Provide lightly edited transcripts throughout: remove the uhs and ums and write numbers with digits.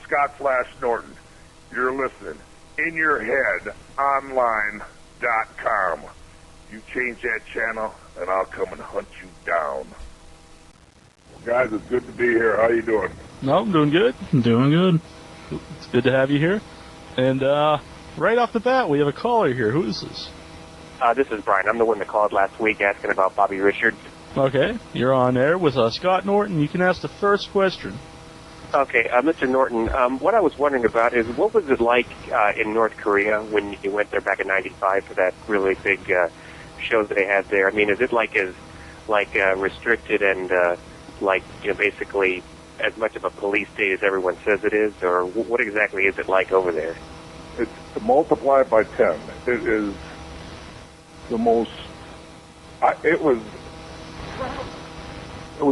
Scott Flash Norton. You're listening. InYourHeadOnline.com. You change that channel, and I'll come and hunt you down. Well, guys, it's good to be here. How you doing? No, I'm doing good. I'm doing good. It's good to have you here. And right off the bat, we have a caller here. Who is this? This is Brian. I'm the one that called last week asking about Bobby Richards. Okay, you're on air with Scott Norton. You can ask the first question. Okay, Mr. Norton, what I was wondering about is what was it like in North Korea when you went there back in '95 for that really big show that they had there? I mean, is it restricted and basically as much of a police state as everyone says it is, or what exactly is it like over there? It's multiplied by 10. It is the most. It was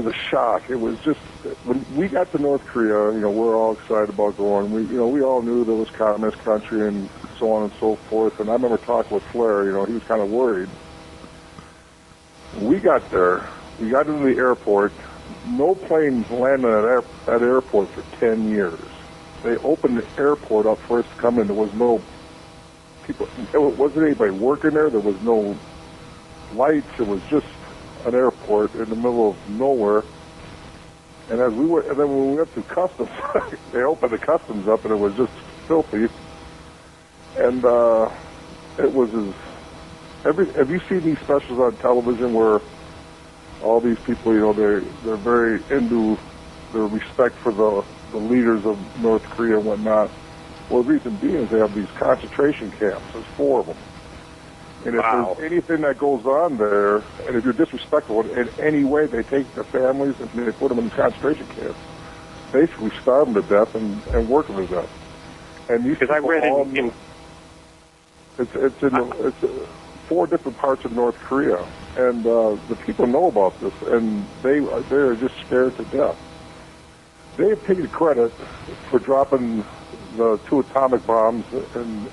a shock. It was just when we got to North Korea. We're all excited about going. We all knew there was communist country and so on and so forth. And I remember talking with Flair. He was kind of worried. We got there. We got into the airport. No planes landed at that airport for 10 years. They opened the airport up first to come in. There was no people. There wasn't anybody working there. There was no lights. It was just an airport in the middle of nowhere. And then when we went through customs, they opened the customs up, and it was just filthy. And it was have you seen these specials on television where all these people, they're very into their respect for the leaders of North Korea and whatnot? Well, the reason being is they have these concentration camps. There's 4 of them. And if there's anything that goes on there, and if you're disrespectful in any way, they take the families and they put them in concentration camps. Basically starve them to death and work them to death. And these people, I read it's 4 different parts of North Korea. And the people know about this, and they're just scared to death. They have taken credit for dropping the 2 atomic bombs in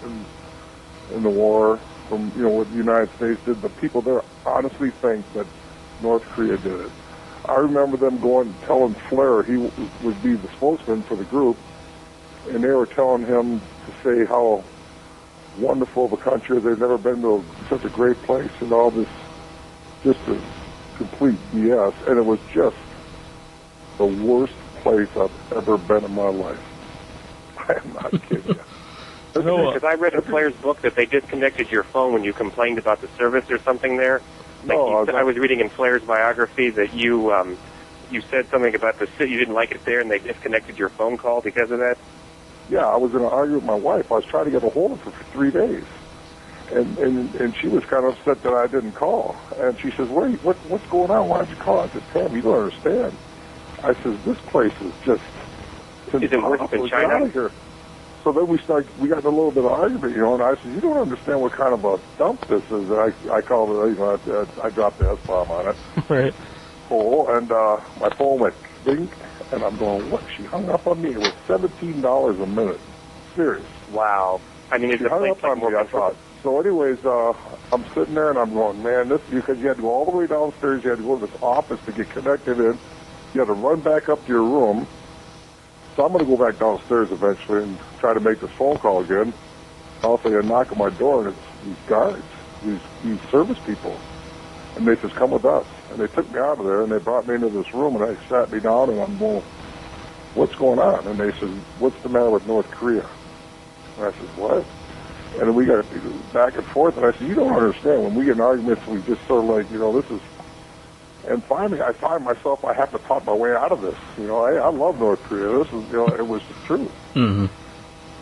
the war from what the United States did. The people there honestly think that North Korea did it. I remember them telling Flair he would be the spokesman for the group, and they were telling him to say how wonderful of a country they've never been to, such a great place, and all this. Just a complete BS, and it was just the worst place I've ever been in my life. I am not kidding you. Because I read in Flair's book that they disconnected your phone when you complained about the service or something there. I was reading in Flair's biography that you said something about the city, you didn't like it there, and they disconnected your phone call because of that? Yeah, I was going to argue with my wife. I was trying to get a hold of her for 3 days. And she was kind of upset that I didn't call. And she says, what's going on? Why don't you call? I said, Pam, you don't understand. I says, this place is just... Is it worse than China? Here. So then we got in a little bit of argument, and I said, you don't understand what kind of a dump this is. And I called it, I dropped the S-bomb on it. Right. And my phone went ding, and I'm going, what? She hung up on me. It was $17 a minute. Serious. Wow. I mean, she hung up on me, I thought. So anyways, I'm sitting there and I'm going, man, because you had to go all the way downstairs. You had to go to this office to get connected in. You had to run back up to your room. So I'm going to go back downstairs eventually and try to make this phone call again. Also, you knock on my door, and it's these guards, these service people. And they says, come with us. And they took me out of there, and they brought me into this room, and they sat me down, and I'm going, what's going on? And they said, what's the matter with North Korea? And I said, what? And then we got back and forth, and I said, you don't understand. When we get in arguments, we just sort of this is... And finally, I find myself, I have to talk my way out of this. I love North Korea. This is, it was the truth. Mm-hmm.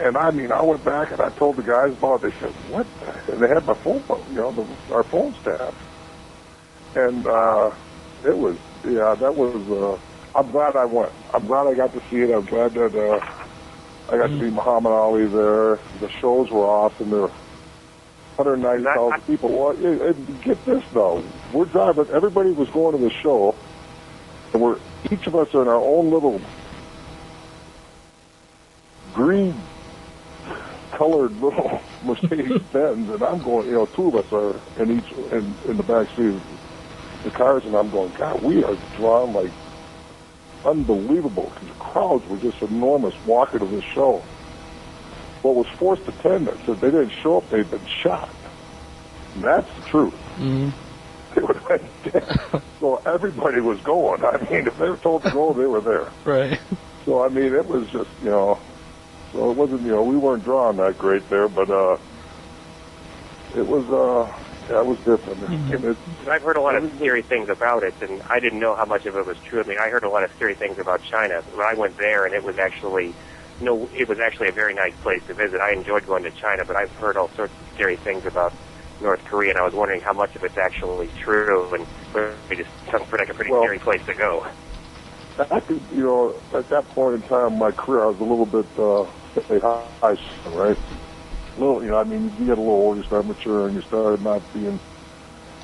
And I went back and I told the guys about it. They said, what? And they had my phone, our phone staff. And it was, that was, I'm glad I went. I'm glad I got to see it. I'm glad that I got to meet Muhammad Ali there. The shows were awesome. There were 190,000 people. Well, get this, though. We're driving. Everybody was going to the show, and each of us are in our own little green-colored little Mercedes-Benz, and I'm going, 2 of us are in the back seat of the cars, and I'm going, God, we are drawn like unbelievable because the crowds were just enormous walking to the show. What was forced attendance, if they didn't show up, they'd been shot. And that's the truth. Mm-hmm. They would have been dead. So everybody was going. I mean, if they were told to go, they were there. Right. So, I mean, it was just, so it wasn't, we weren't drawing that great there, but it was, it was different. Mm-hmm. I've heard a lot of scary things about it, and I didn't know how much of it was true. I mean, I heard a lot of scary things about China. When I went there, and it was actually a very nice place to visit. I enjoyed going to China, but I've heard all sorts of scary things about North Korea, and I was wondering how much of it's actually true, and it just sounds like a pretty scary place to go. I could, at that point in time in my career, I was a little bit, high, right? You get a little older, you start maturing, you start not being,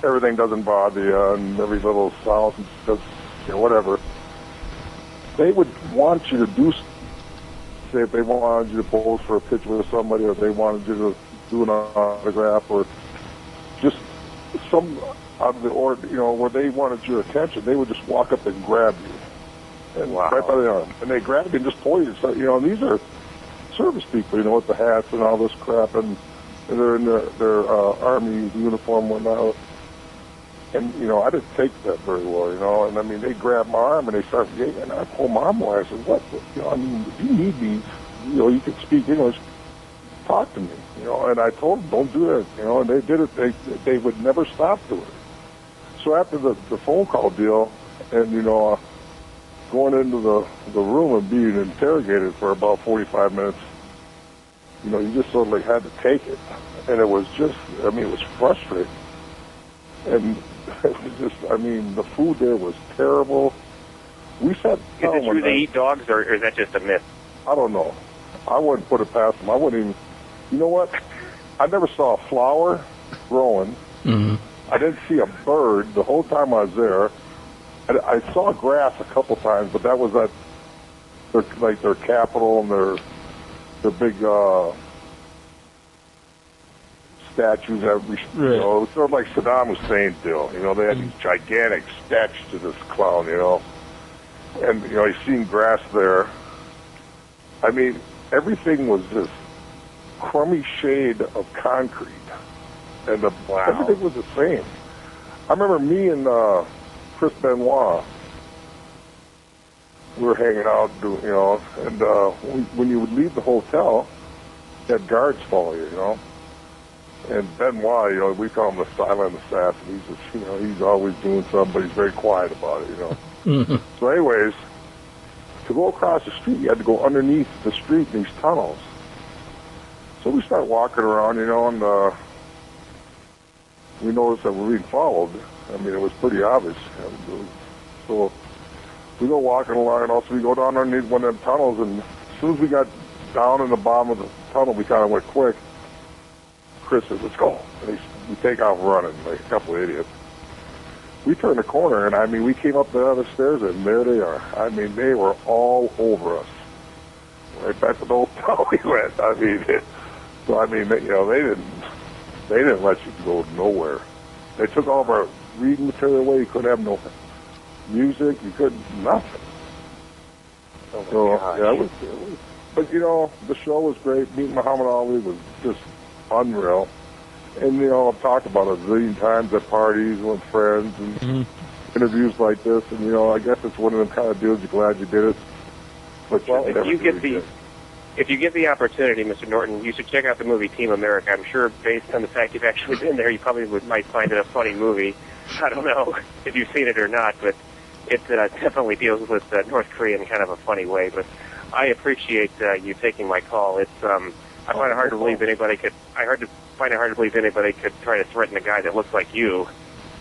everything doesn't bother you, and every little sound, just, whatever. They would want you to do, say if they wanted you to pose for a picture with somebody, or they wanted you to do an autograph, or just some out of the order, where they wanted your attention, they would just walk up and grab you. And right by the arm. And they grab you and just pull you. So, and these are service people, with the hats and all this crap, and they're in their Army uniform and whatnot. And, I didn't take that very well, and I mean, they grabbed my arm and they started yanking, and I pulled my arm away. I said, what? If you need me, you can speak English, talk to me, and I told them, don't do that, and they did it. They would never stop doing it. So after the phone call deal, and, going into the room and being interrogated for about 45 minutes, you just sort of had to take it. And it was just, it was frustrating. And it was just, the food there was terrible. We sat down. Is it true they eat dogs, or is that just a myth? I don't know. I wouldn't put it past them. I wouldn't even, you know what? I never saw a flower growing. Mm-hmm. I didn't see a bird the whole time I was there. I saw grass a couple times, but that was at their capital and their big statues. It was sort of like Saddam Hussein deal. They had these gigantic statues to this clown. And you seen grass there. Everything was this crummy shade of concrete, and everything was the same. I remember me and Chris Benoit, we were hanging out, and when you would leave the hotel, you had guards follow you, And Benoit, we call him the silent assassin. He's just, he's always doing something, but he's very quiet about it, Mm-hmm. So anyways, to go across the street, you had to go underneath the street in these tunnels. So we start walking around, and we noticed that we're being followed. It was pretty obvious. So we go walking along, and also we go down underneath one of them tunnels, and as soon as we got down in the bottom of the tunnel, we kind of went quick. Chris said, let's go. And we take off running like a couple of idiots. We turned the corner, and we came up the other stairs, and there they are. They were all over us. Right back to the hotel we went. They didn't let you go nowhere. They took all of our reading material away. You couldn't have no music. You couldn't, nothing. Oh my gosh. Yeah, it was, but the show was great. Meeting Muhammad Ali was just unreal. And, I've talked about it a zillion times at parties with friends and interviews like this. And, I guess it's one of them kind of deals. You're glad you did it. But if you get the opportunity, Mr. Norton, you should check out the movie Team America. I'm sure, based on the fact you've actually been there, you probably might find it a funny movie. I don't know if you've seen it or not, but it definitely deals with North Korea in kind of a funny way. But I appreciate you taking my call. It's I find it hard to believe anybody could. Find it hard to believe anybody could try to threaten a guy that looks like you.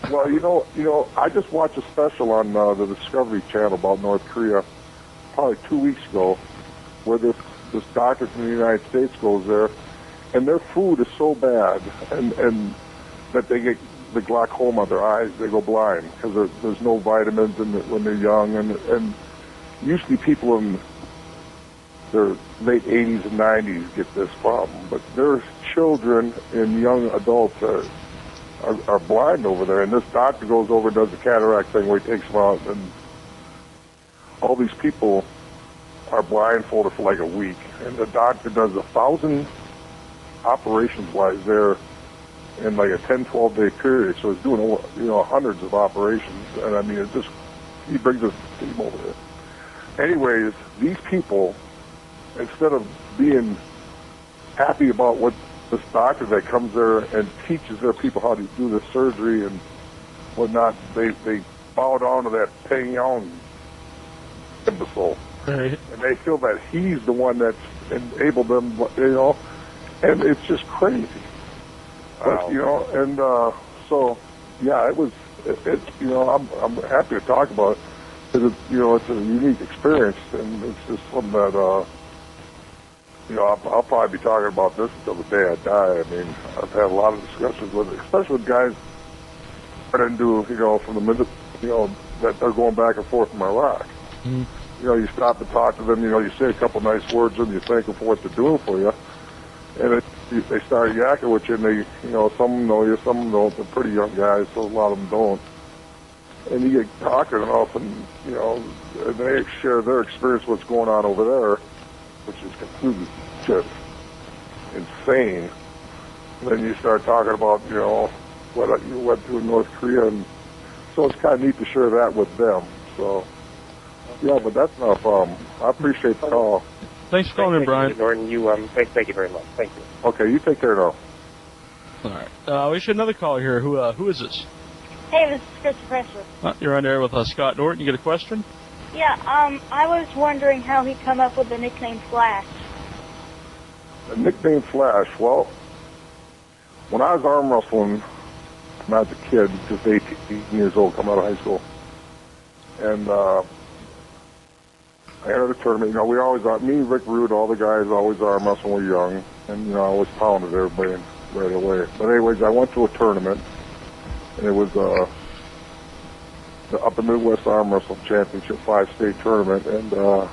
Well, I just watched a special on the Discovery Channel about North Korea probably 2 weeks ago, where this doctor from the United States goes there, and their food is so bad, and that they get the glaucoma, their eyes, they go blind because there's no vitamins when they're young, and usually people in their late 80s and 90s get this problem, but their children and young adults are blind over there, and this doctor goes over and does the cataract thing where he takes them out, and all these people are blindfolded for like a week, and the doctor does 1,000 operations while he's there in like a 10, 12-day period. So he's doing, hundreds of operations, and I mean, he brings his team over there. Anyways, these people, instead of being happy about what this doctor that comes there and teaches their people how to do the surgery and whatnot, they bow down to that Peng Yang imbecile. Right. And they feel that he's the one that's enabled them, and it's just crazy. Wow. But, so, yeah, I'm happy to talk about it, because it's a unique experience, and it's just something that, I'll probably be talking about this until the day I die. I mean, I've had a lot of discussions with it, especially with guys that I do, from the minute, that they're going back and forth from Iraq. Mm-hmm. You stop to talk to them, you say a couple nice words and you thank them for what they're doing for you. And they start yakking with you, and they, some of them know you, some of them don't. They're pretty young guys, so a lot of them don't. And you get talking, and often, and they share their experience, what's going on over there, which is completely just insane. And then you start talking about, what you went through in North Korea, and so it's kind of neat to share that with them. So, yeah, but that's not a problem. I appreciate the call. Thanks for calling in, Brian. Norton, thank you very much. Thank you. Okay, you take care now. All right. We should another caller here. Who is this? Hey, this is Christopher. You're on air with Scott Norton. You get a question? Yeah, I was wondering how he come up with the nickname Flash. The nickname Flash, well, when I was arm wrestling, when I was a kid, just 18 years old, coming out of high school, and I entered a tournament. We always, me, Rick Rude, all the guys always arm wrestling when we were young, and, I always pounded everybody right away. But anyways, I went to a tournament, and it was the Upper Midwest Arm Wrestling Championship 5-state tournament, and there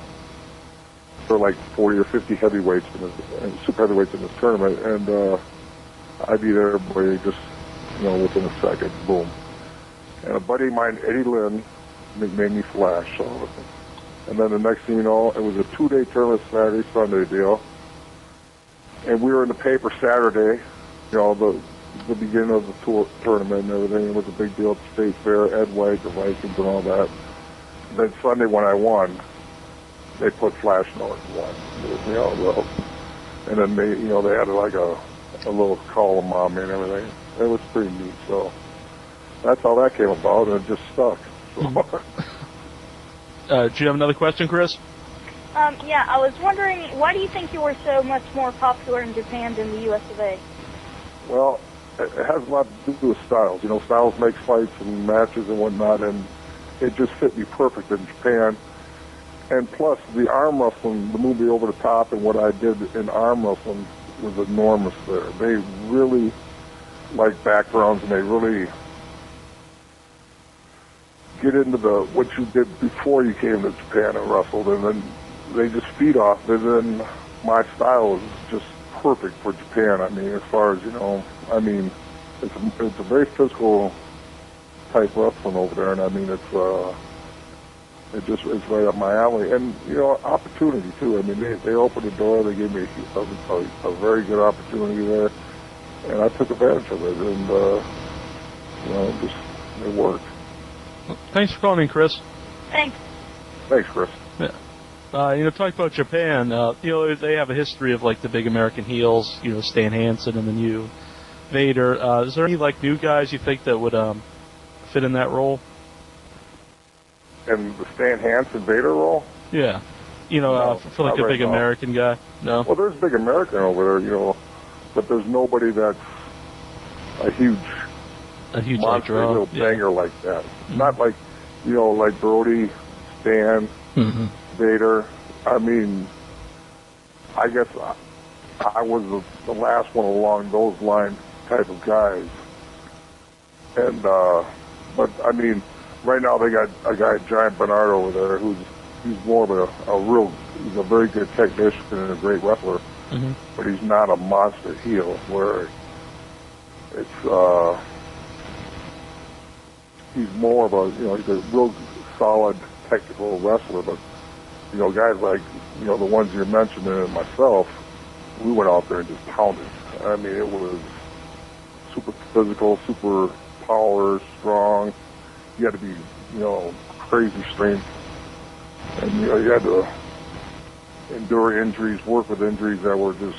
were like 40 or 50 heavyweights and super heavyweights in this tournament, and I'd be there, boy, just, within a second, boom. And a buddy of mine, Eddie Lynn, nicknamed me Flash. So, and then the next thing you know, it was a 2-day tournament, Saturday, Sunday deal. And we were in the paper Saturday, the beginning of the tournament and everything. It was a big deal at the State Fair, Ed White, the Vikings, and all that. And then Sunday when I won, they put Flash Norton won. And then they had like a little column on me and everything. It was pretty neat. So that's how that came about, and it just stuck. So. Do you have another question, Chris? Yeah, I was wondering, why do you think you were so much more popular in Japan than the U.S. of A.? Well, it has a lot to do with Styles. Styles makes fights and matches and whatnot, and it just fit me perfect in Japan. And plus, the arm wrestling, the movie Over the Top, and what I did in arm wrestling was enormous there. They really like backgrounds, and they really get into what you did before you came to Japan and wrestled, and then they just feed off it. And then my style is just perfect for Japan. I mean, as far as, it's a very physical type wrestling over there, and I mean, it's right up my alley. And, opportunity, too. I mean, they opened the door, they gave me a very good opportunity there, and I took advantage of it, and, it worked. Thanks for calling in, Chris. Thanks. Thanks, Chris. Yeah. Talking about Japan, they have a history of, like, the big American heels, Stan Hansen and then you, Vader. Is there any, like, new guys you think that would fit in that role? And the Stan Hansen Vader role? Yeah. For like a big American guy? No? Well, there's a big American over there, but there's nobody that's a huge monster, little banger like that. Mm-hmm. Not like, like Brody, Stan, mm-hmm. Vader. I mean, I guess I was the last one along those lines type of guys. And, but I mean, right now they got a guy, Giant Bernard, over there, he's more of he's a very good technician and a great wrestler, mm-hmm. but he's not a monster heel where it's, he's more of he's a real solid technical wrestler, but guys like the ones you're mentioning and myself, we went out there and just pounded. I mean, it was super physical, super power, strong. You had to be crazy strength, and you had to endure injuries, work with injuries that were just,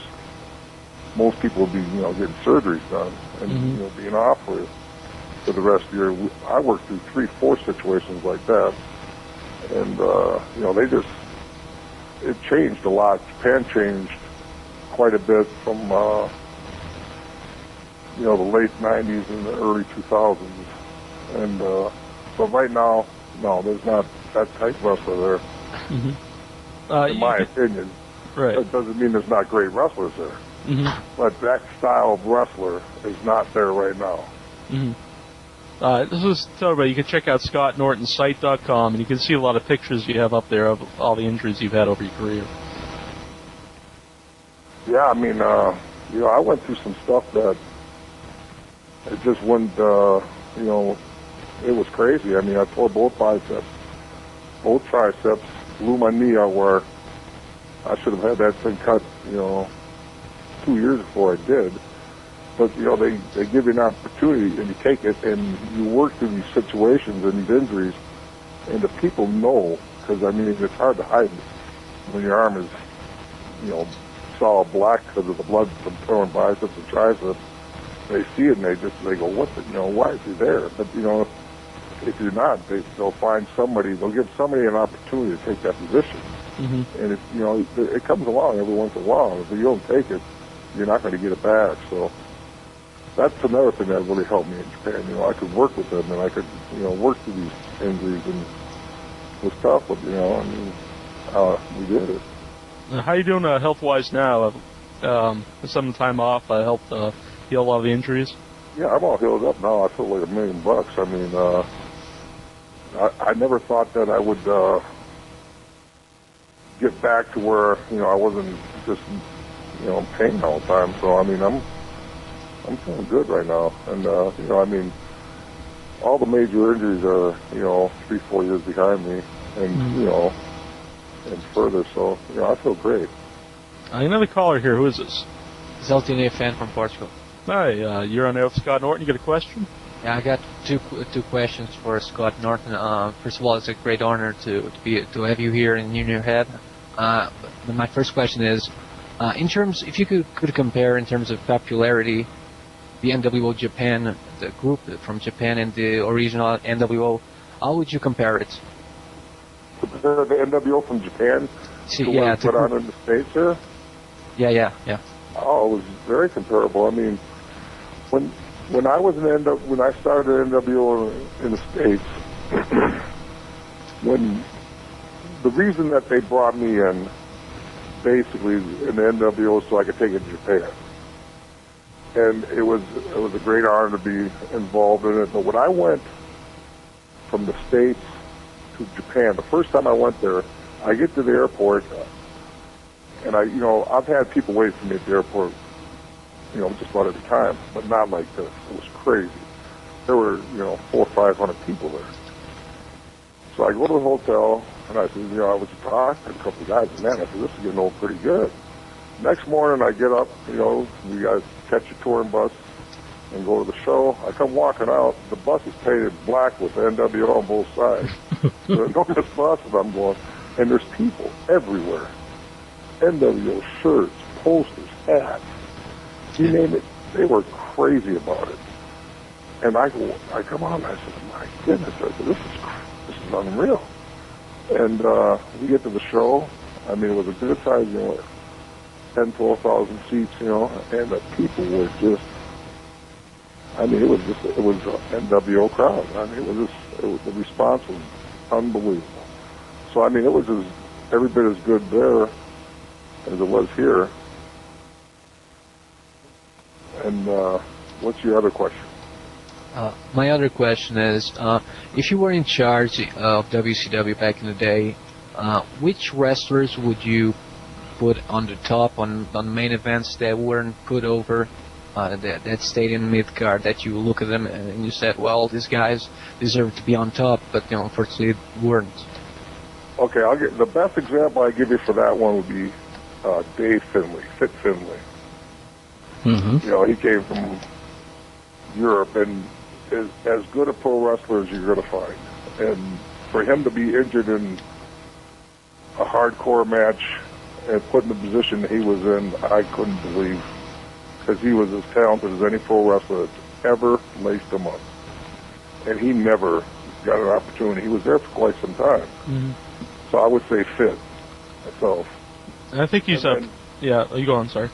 most people would be getting surgeries done and being off for the rest of the year. I worked through 3-4 situations like that, and it changed a lot. Japan changed quite a bit from the late 90s and the early 2000s, and but right now, no, there's not that type wrestler there. In my opinion, right. That doesn't mean there's not great wrestlers there, but that style of wrestler is not there right now. This was told about. You can check out ScottNortonSite.com, and you can see a lot of pictures you have up there of all the injuries you've had over your career. Yeah, I mean, I went through some stuff that it just wouldn't, it was crazy. I mean, I tore both biceps, both triceps, blew my knee out where I should have had that thing cut, 2 years before I did. But, they give you an opportunity and you take it and you work through these situations and these injuries, and the people know, because, I mean, it's hard to hide when your arm is, solid black because of the blood from torn biceps and triceps. They see it and they go, what the, why is he there? But, if you're not, they'll find somebody, they'll give somebody an opportunity to take that position. And it comes along every once in a while. If you don't take it, you're not going to get it back. So that's another thing that really helped me in Japan. I could work with them and I could, work through these injuries, and it was tough, but, we did it. How are you doing health-wise now? Some time off helped heal a lot of the injuries? Yeah, I'm all healed up now. I feel like $1 million. I mean, I never thought that I would get back to where, I wasn't just, in pain all the time. So, I mean, I'm feeling good right now. And, I mean, all the major injuries are, 3-4 years behind me. And, and further, so I feel great. Another caller here. Who is this? Zeltine fan from Portugal. Hi, you're on air with Scott Norton. You got a question? Yeah, I got two questions for Scott Norton. First of all, it's a great honor to have you here in your head. My first question is, in terms, if you could compare in terms of popularity, the NWO Japan, the group from Japan, and the original NWO, how would you compare it? Compare the NWO from Japan to what was put on in the States here? Yeah. Oh, it was very comparable. I mean, when I was when I started NWO in the States, when the reason that they brought me in, basically in the NWO, so I could take it to Japan, and it was a great honor to be involved in it. But when I went from the States to Japan, the first time I went there, I get to the airport, and I've had people wait for me at the airport, just about every time, but not like this. It was crazy. There were, 400 or 500 people there. So I go to the hotel, and I said, I was talking to a couple of guys, and man, I said, this is getting old pretty good. Next morning, I get up, we guys catch a touring bus and go to the show. I come walking out, the bus is painted black with NWO on both sides. The enormous buses I'm going, and there's people everywhere. NWO shirts, posters, hats, you name it. They were crazy about it. And I come on, and I said, my goodness, I said, this is unreal. And we get to the show. I mean, it was a good size, 10, 12,000 seats, and the people were just, I mean, it was an NWO crowd. I mean, the response was unbelievable. So, I mean, it was every bit as good there as it was here. And what's your other question? My other question is, if you were in charge of WCW back in the day, which wrestlers would you put on the top, on main events that weren't put over that stayed in mid-card, that you look at them and you said, well, these guys deserve to be on top, but unfortunately weren't? Okay, I'll get the best example I give you for that one would be Dave Finley, Fit Finley. Mm-hmm. You know, he came from Europe and is as good a pro wrestler as you're going to find. And for him to be injured in a hardcore match and put in the position that he was in, I couldn't believe, because he was as talented as any pro wrestler that's ever laced him up. And he never got an opportunity. He was there for quite some time. Mm-hmm. So I would say Fit myself. I think he's up. Yeah, you go on, sorry.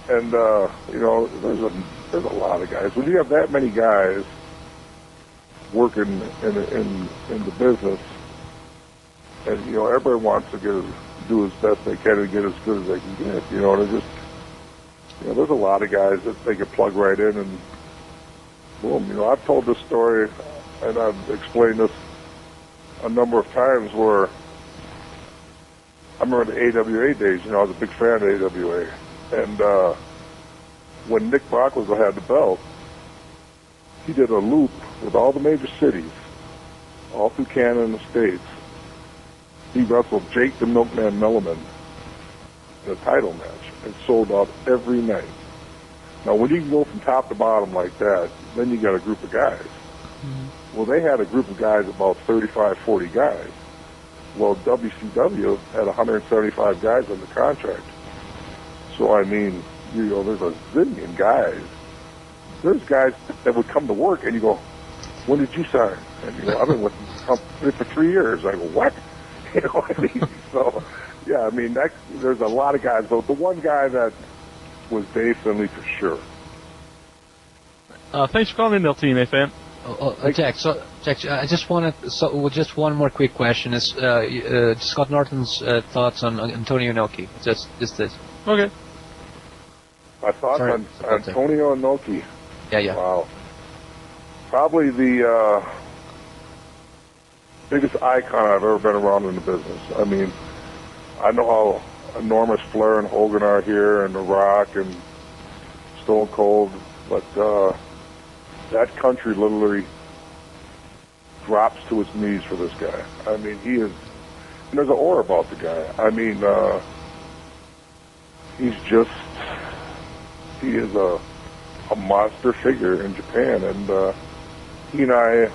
And, you know, there's a lot of guys. When you have that many guys working in the business, and, you know, everybody wants to do as best they can and get as good as they can get, you know, there's a lot of guys that they can plug right in and boom. You know, I've told this story and I've explained this a number of times where I remember the AWA days, you know, I was a big fan of AWA. And when Nick Bockwell had the belt, he did a loop with all the major cities, all through Canada and the States. He wrestled Jake the Milkman Milliman in a title match and sold out every night. Now, when you can go from top to bottom like that, then you got a group of guys. Mm-hmm. Well, they had a group of guys, about 35, 40 guys. Well, WCW had 175 guys under contract. So, I mean, you know, there's a zillion guys. There's guys that would come to work and you go, when did you sign? And you go, I've been with the company for 3 years. I go, what? You know what I mean? So, yeah, I mean, there's a lot of guys. But the one guy that was Dave Finley for sure. Thanks for calling in, LTNA fan. Jack, I just wanted, just one more quick question. Is Scott Norton's thoughts on Antonio Inoki? Just this. Okay. My thoughts on Antonio Inoki. Yeah. Wow. Probably the biggest icon I've ever been around in the business. I mean, I know how enormous Flair and Hogan are here, and The Rock and Stone Cold, but that country literally drops to its knees for this guy. I mean, he is, and there's an aura about the guy. I mean, he is a monster figure in Japan, and he and I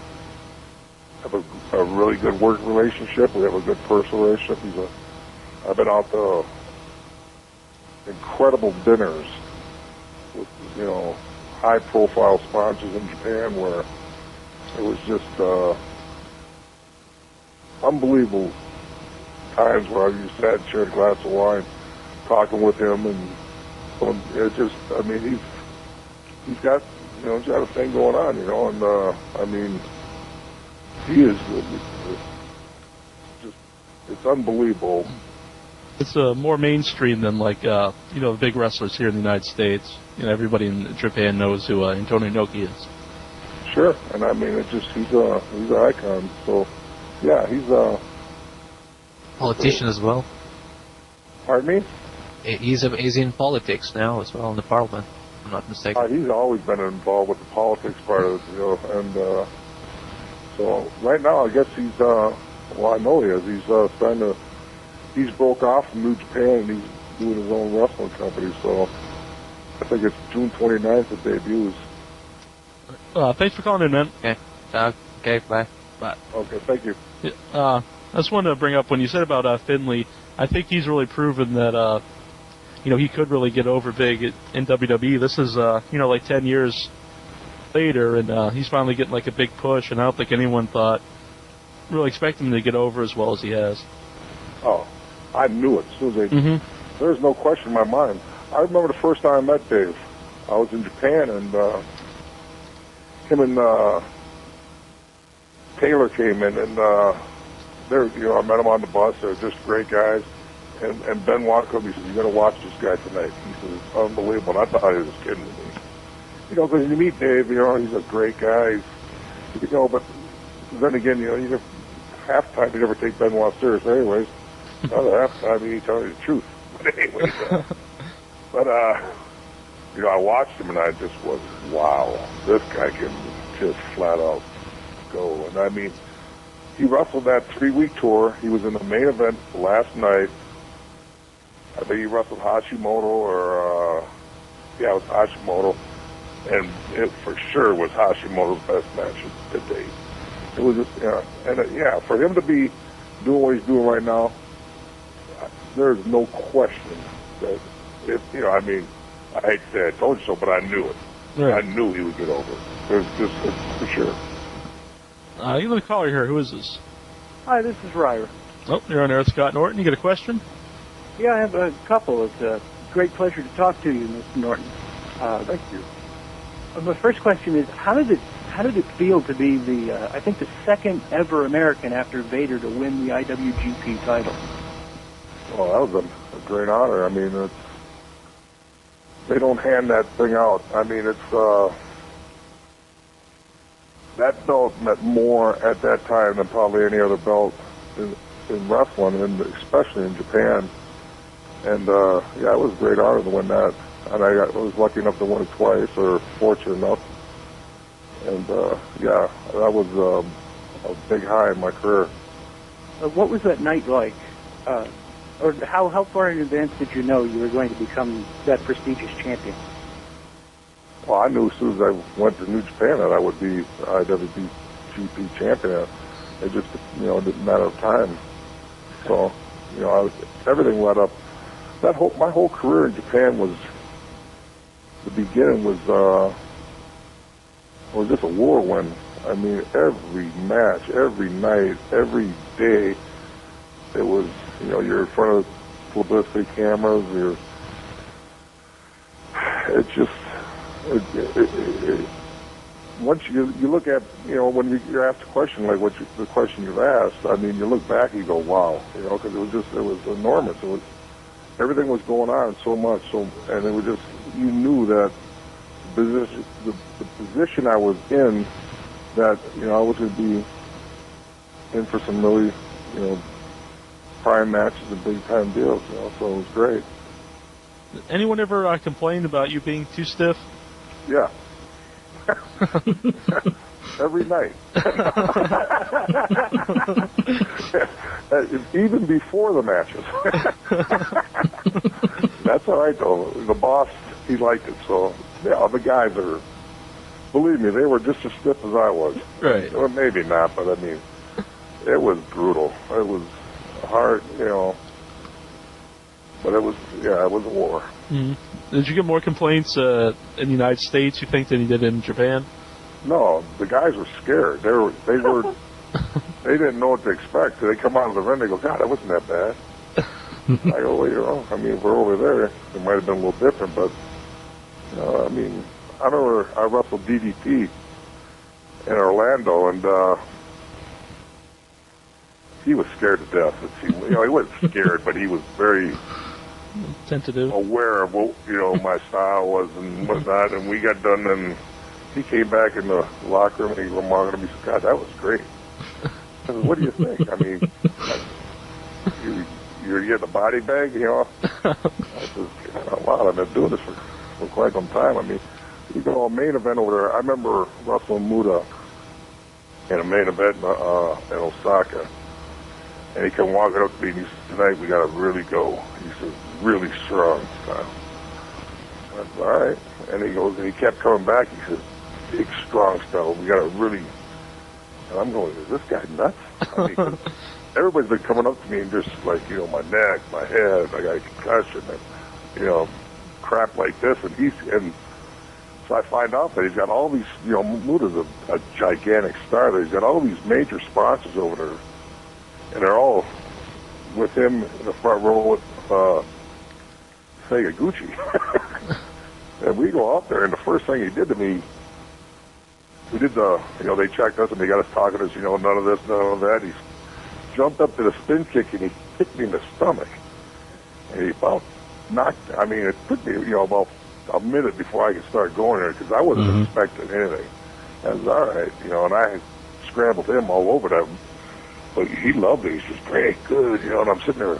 have a really good work relationship. We have a good personal relationship. I've been out to incredible dinners with, you know, high-profile sponsors in Japan where it was just unbelievable times where I just sat and shared a glass of wine talking with him, and it just, I mean, he's got, you know, he's got a thing going on, you know, and I mean, he is just, it's unbelievable. It's more mainstream than like you know, the big wrestlers here in the United States. You know, everybody in Japan knows who Antonio Inoki is. Sure, and I mean, it's just he's an icon. So, yeah, he's a politician as well. Pardon me? He's in politics now as well in the parliament. If I'm not mistaken. He's always been involved with the politics part of it, you know, and so right now I guess he's well, I know he is. He's he's broke off from New Japan and he's doing his own wrestling company. So I think it's June 29th it debuts. Thanks for calling in, man. Okay. Okay. Bye. Bye. Okay. Thank you. Yeah, I just wanted to bring up when you said about Finley. I think he's really proven that you know, he could really get over big in WWE. This is you know, like 10 years later, and he's finally getting like a big push. And I don't think anyone really expected him to get over as well as he has. Oh, I knew it as soon as they. There's no question in my mind. I remember the first time I met Dave. I was in Japan, and him and Taylor came in, and you know, I met him on the bus. They're just great guys. And Ben walked up. He said, "You got to watch this guy tonight." He said, "It's unbelievable." And I thought he was kidding me. You know, because you meet Dave, you know, he's a great guy. You know, but then again, you know, half the time you never take Benoit serious, anyways. Another half the time he tell you the truth. But anyways, you know, I watched him and I just was, wow, this guy can just flat out go. And I mean, he wrestled that 3-week tour. He was in the main event last night. I think he wrestled Hashimoto or, it was Hashimoto. And it for sure was Hashimoto's best match to date. It was just, for him to be doing what he's doing right now, there's no question that, I hate to say I told you so, but I knew it. Right. I knew he would get over. There's just, for sure. You got a caller here. Who is this? Hi, this is Ryder. Oh, you're on air with Scott Norton. You got a question? Yeah, I have a couple. It's a great pleasure to talk to you, Mr. Norton. Thank you. My first question is, how did it feel to be I think the second ever American after Vader to win the IWGP title? Well, that was a great honor. I mean, they don't hand that thing out. I mean, that belt meant more at that time than probably any other belt in wrestling, and especially in Japan. And, it was a great honor to win that. And I was lucky enough to win it twice, or fortunate enough. And, that was a big high in my career. What was that night like? Or how far in advance did you know you were going to become that prestigious champion? Well, I knew as soon as I went to New Japan that I would be IWGP champion. It just, didn't matter of time. So, everything led up. My whole career in Japan was, the beginning was just a whirlwind. I mean, every match, every night, every day, it was, you're in front of publicity cameras, once you look at, when you're asked a question like the question you've asked, I mean, you look back and you go, wow, because it was enormous. Everything was going on so much, and it was just, you knew that the position I was in, that, I was going to be in for some really, prime matches and big time deals, so it was great. Anyone ever complained about you being too stiff? Yeah. Every night. Even before the matches. That's all right, though. The boss, he liked it, so, the guys believe me, they were just as stiff as I was. Right. Or maybe not, but I mean, it was brutal. It was hard, but it was a war. Mm-hmm. Did you get more complaints in the United States, you think, than you did in Japan? No, the guys were scared. They didn't know what to expect. So they come out of the ring, they go, God, that wasn't that bad. I go, well, I mean, we're over there. It might have been a little different, but, I mean, I remember I wrestled DDP in Orlando, and he was scared to death. He wasn't scared, but he was very tentative, aware of what, my style was and whatnot, and we got done, and he came back in the locker room and he remarked to me, God, that was great. I said, what do you think? I mean, you're getting a body bag, I said, wow, I've been doing this for quite some time. I mean, a main event over there. I remember wrestling Muda in a main event in Osaka. And he come walking up to me and he said, tonight we got to really go. He said, really strong style. I said, all right. And he goes, and he kept coming back. He said, big, strong style. We got to really. And I'm going, is this guy nuts? I mean, everybody's been coming up to me and just like, my neck, my head, I got a concussion, and, crap like this. And so I find out that he's got all these, Muda's a gigantic star. He's got all these major sponsors over there. And they're all with him in the front row with Sega Gucci. And we go out there, and the first thing he did to me, we did they checked us, and they got us talking to us, none of this, none of that. He jumped up to the spin kick, and he kicked me in the stomach. And he about knocked, I mean, it took me, about a minute before I could start going there, because I wasn't expecting anything. I was all right, and I scrambled him all over that. But he loved it. He's just great, good, and I'm sitting there,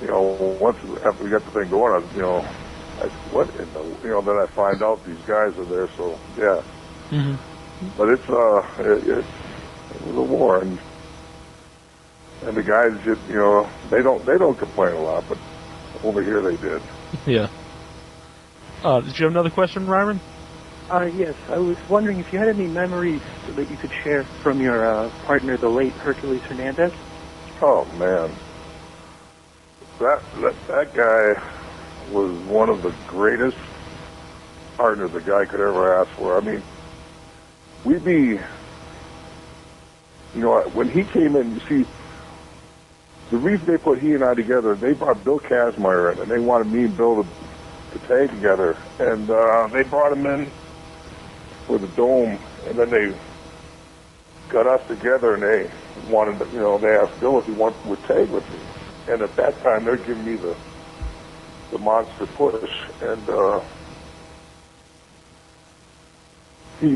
once after we got the thing going, I said, what in the, then I find out these guys are there, so, yeah. Mm-hmm. But it was a war, and And the guys just, they don't complain a lot, but over here they did. Yeah. Did you have another question, Ryman? Yes, I was wondering if you had any memories that you could share from your partner, the late Hercules Hernandez. Oh man, that guy was one of the greatest partners a guy could ever ask for. I mean, we'd be, when he came in, you see, the reason they put he and I together, they brought Bill Kazmaier in, and they wanted me and Bill to tag together, and they brought him in for the Dome, and then they got us together, and they wanted, they asked Bill if he would tag with me, and at that time they're giving me the monster push, and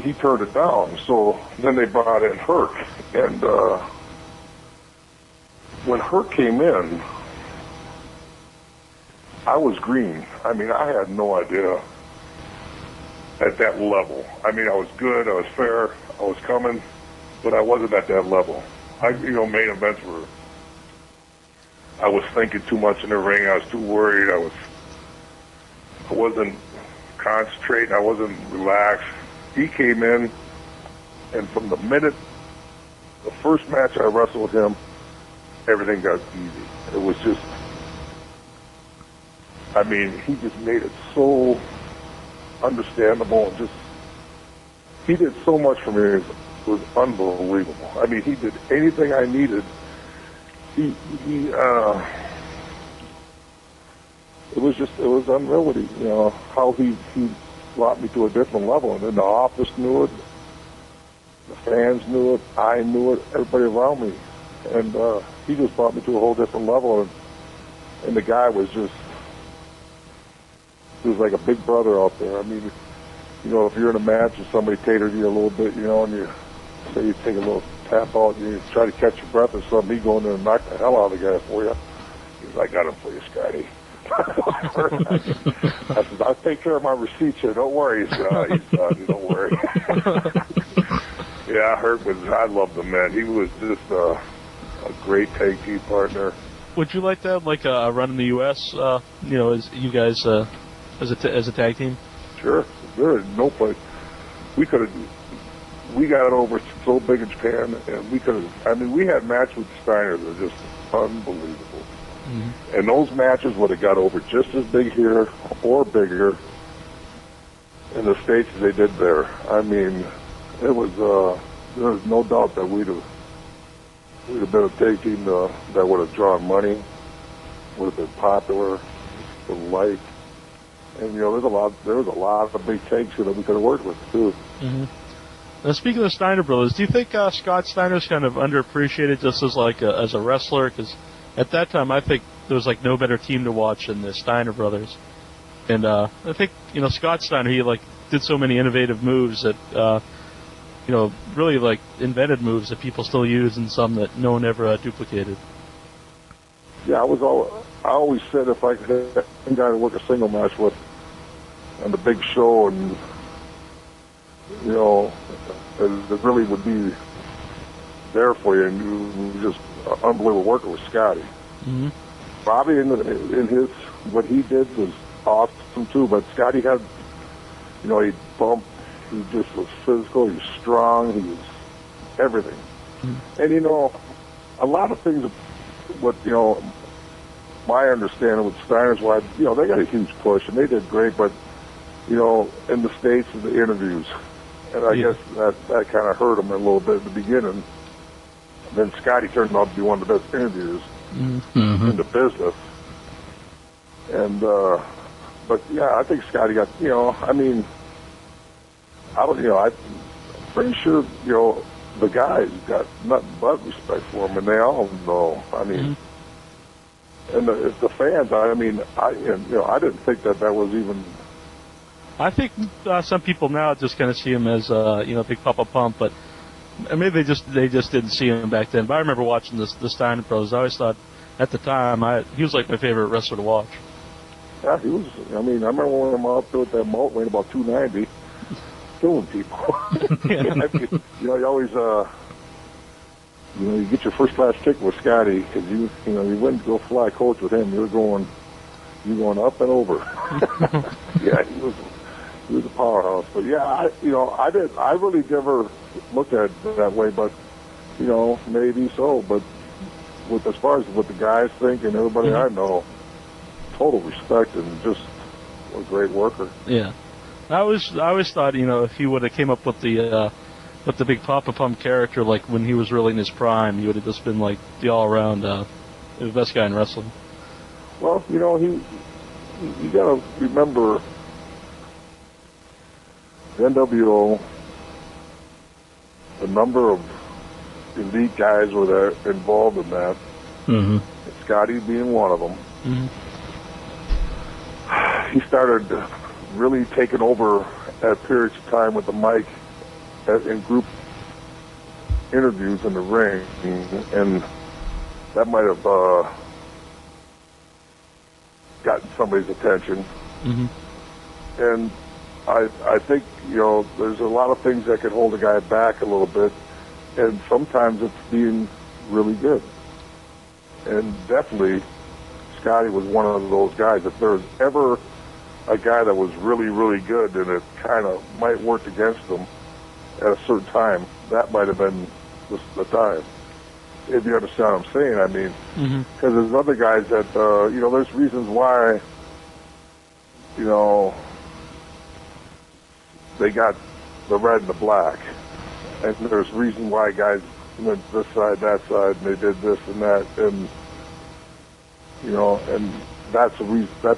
he turned it down. So then they brought in Herc, and when Herc came in, I was green. I mean, I had no idea at that level. I mean, I was good, I was fair, I was coming, but I wasn't at that level. Main events I was thinking too much in the ring. I was too worried. I wasn't concentrating. I wasn't relaxed. He came in, and from the first match I wrestled him, everything got easy. It was just, I mean, he just made it so understandable, and he did so much for me. It was unbelievable. I mean, he did anything I needed. It was unreal what how he brought me to a different level. And then the office knew it, the fans knew it, I knew it, everybody around me. And he just brought me to a whole different level. And the guy was he was like a big brother out there. I mean, if you're in a match and somebody tatered you a little bit, and you say you take a little tap out and you try to catch your breath or something, he'd go in there and knock the hell out of the guy for you. He was, I got him for you, Scotty. I said, I'll take care of my receipts here. Don't worry. He said, don't worry. Yeah, I loved him, man. He was just a great tag team partner. Would you like to have like a run in the U.S., as you guys, as a tag team? Sure. There is no place. We got over so big in Japan, and we had matches with Steiner that were just unbelievable. Mm-hmm. And those matches would have got over just as big here or bigger in the States as they did there. I mean, it was, there was no doubt that we'd have been a tag team that would have drawn money, would have been popular, been liked. And, there was a lot of big tags here that we could have worked with, too. Mm-hmm. Now, speaking of the Steiner brothers, do you think Scott Steiner's kind of underappreciated just as a wrestler? Because at that time, I think there was like no better team to watch than the Steiner brothers. And I think Scott Steiner, he did so many innovative moves that really invented moves that people still use and some that no one ever duplicated. Yeah, I always said if I could have a guy to work a single match with on the big show, and it really would be there for you, and you just unbelievable worker with Scotty. Mm-hmm. Bobby in his what he did was awesome too, but Scotty had he bumped, he just was physical, he was strong, he was everything. Mm-hmm. And a lot of things what my understanding with Steiner's why they got a huge push and they did great, but in the States of the interviews, and I guess that kind of hurt him a little bit at the beginning. Then Scotty turned out to be one of the best interviewers in the business. And, but yeah, I think Scotty got, I'm pretty sure, the guys got nothing but respect for him, and they all know. I mean, and the fans, I didn't think that was even. I think some people now just kind of see him as, Big Papa Pump, but maybe they just didn't see him back then. But I remember watching the Steiner Bros. I always thought, at the time, he was like my favorite wrestler to watch. Yeah, he was. I remember when I'm out there with that malt weighing about 290, killing people. You always, you get your first class ticket with Scotty because you wouldn't go fly coach with him. You're going up and over. Yeah, he was a powerhouse. But yeah, I really never looked at it that way, but maybe so. But as far as what the guys think and everybody I know, total respect and just a great worker. Yeah, I always thought if he would have came up with the big Papa Pump character, like when he was really in his prime, he would have just been like the all-around the best guy in wrestling. Well, you got to remember the NWO, the number of elite guys were there involved in that. Mm-hmm. Scotty being one of them. Mm-hmm. He started really taking over at periods of time with the mic in group interviews in the ring, and that might have gotten somebody's attention. Mm-hmm. And I think there's a lot of things that can hold a guy back a little bit, and sometimes it's being really good. And definitely, Scotty was one of those guys. If there was ever a guy that was really, really good and it kind of might work against him at a certain time, that might have been the time. If you understand what I'm saying, I mean, because there's other guys that, there's reasons why, they got the red and the black. And there's reason why guys went this side, that side, and they did this and that, and, and that's